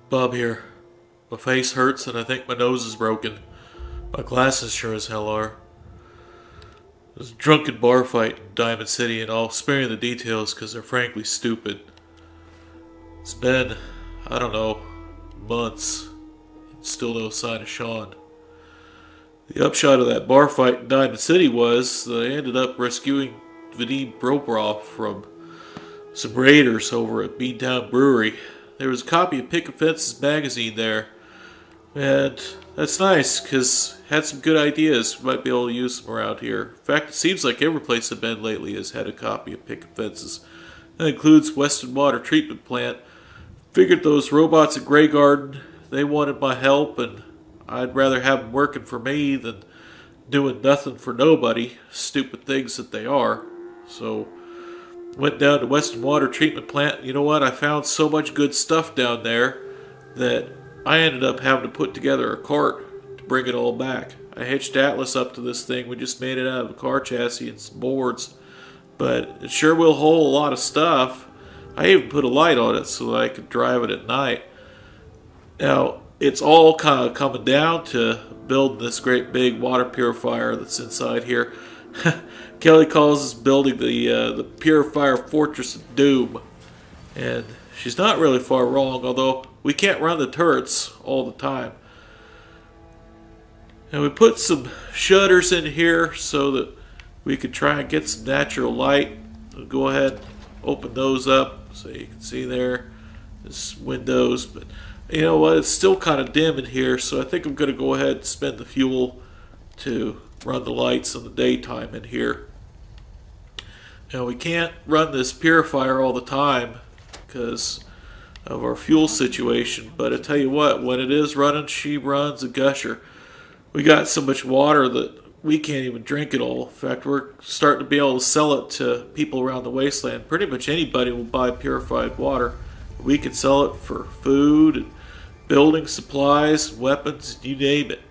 Bob here. My face hurts and I think my nose is broken. My glasses sure as hell are. There's a drunken bar fight in Diamond City and I'll spare you the details because they're frankly stupid. It's been, I don't know, months. And still no sign of Shaun. The upshot of that bar fight in Diamond City was that I ended up rescuing Vadim Brobrov from some raiders over at Beantown Brewery. There was a copy of Picket Fence's magazine there, and that's nice because it had some good ideas. We might be able to use them around here. In fact, it seems like every place I've been lately has had a copy of Picket Fence's. That includes Western Water Treatment Plant. Figured those robots at Grey Garden, they wanted my help, and I'd rather have them working for me than doing nothing for nobody, stupid things that they are. So went down to Western Water Treatment Plant. You know what? I found so much good stuff down there that I ended up having to put together a cart to bring it all back. I hitched Atlas up to this thing. We just made it out of a car chassis and some boards. But it sure will hold a lot of stuff. I even put a light on it so that I could drive it at night. Now, it's all kind of coming down to building this great big water purifier that's inside here. Kelly calls us building the Purifier Fortress of Doom. And she's not really far wrong, although we can't run the turrets all the time. And we put some shutters in here so that we could try and get some natural light. We'll go ahead and open those up so you can see there. There's windows, but you know what? It's still kind of dim in here, so I think I'm going to go ahead and spend the fuel to run the lights in the daytime in here. Now, we can't run this purifier all the time because of our fuel situation, but I tell you what, when it is running, she runs a gusher. We got so much water that we can't even drink it all. In fact, we're starting to be able to sell it to people around the wasteland. Pretty much anybody will buy purified water. We can sell it for food and building supplies, weapons, you name it.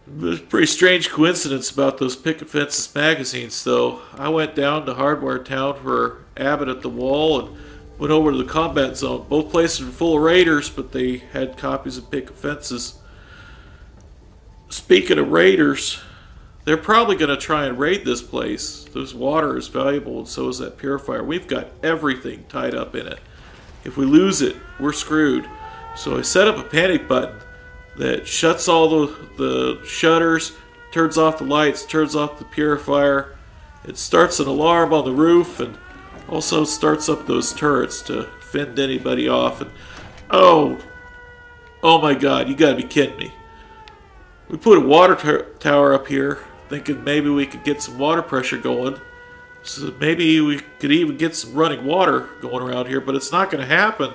It was a pretty strange coincidence about those Picket Fence's magazines, though. I went down to Hardware Town for Abbott at the Wall and went over to the Combat Zone. Both places were full of raiders, but they had copies of Picket Fence's. Speaking of raiders, they're probably going to try and raid this place. This water is valuable, and so is that purifier. We've got everything tied up in it. If we lose it, we're screwed. So I set up a panic button that shuts all the shutters, turns off the lights, turns off the purifier. It starts an alarm on the roof and also starts up those turrets to fend anybody off. And oh my God, you gotta be kidding me. We put a water tower up here thinking maybe we could get some water pressure going. So that maybe we could even get some running water going around here, but it's not going to happen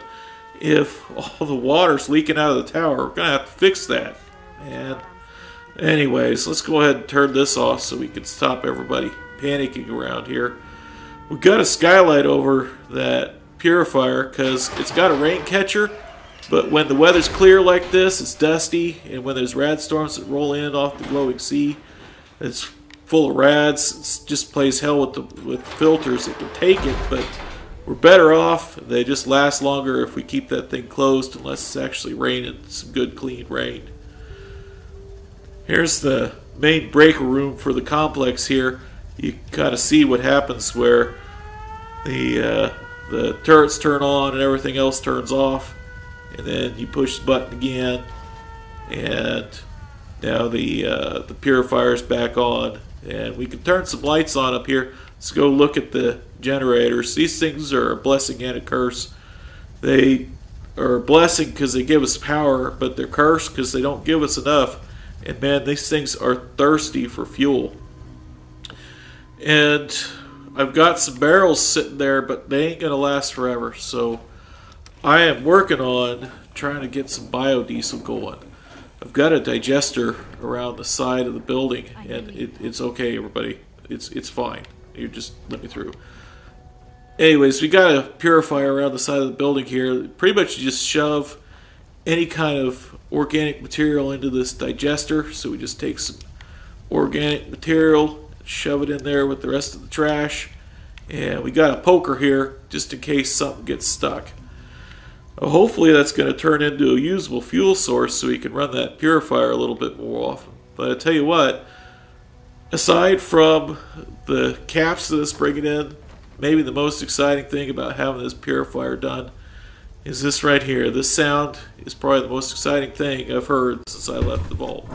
if all the water's leaking out of the tower. We're going to have to fix that. And anyways, let's go ahead and turn this off so we can stop everybody panicking around here. We've got a skylight over that purifier because it's got a rain catcher, but when the weather's clear like this, it's dusty, and when there's rad storms that roll in off the glowing sea, it's full of rads. It just plays hell with filters. It can take it, but we're better off. They just last longer if we keep that thing closed, unless it's actually raining some good clean rain. Here's the main breaker room for the complex here. You kind of see what happens where the turrets turn on and everything else turns off, and then you push the button again, and now the purifier's back on. And we can turn some lights on up here. Let's go look at the generators. These things are a blessing and a curse. They are a blessing because they give us power, but they're cursed because they don't give us enough. And man, these things are thirsty for fuel. And I've got some barrels sitting there, but they ain't going to last forever. So I am working on trying to get some biodiesel going. I've got a digester around the side of the building, and it's okay, everybody. It's fine. You just let me through. Anyways, we got a purifier around the side of the building here. Pretty much you just shove any kind of organic material into this digester. So we just take some organic material, shove it in there with the rest of the trash, and we got a poker here just in case something gets stuck. Hopefully that's going to turn into a usable fuel source so we can run that purifier a little bit more often. But I tell you what, aside from the caps that it's bringing in, maybe the most exciting thing about having this purifier done is this right here. This sound is probably the most exciting thing I've heard since I left the vault.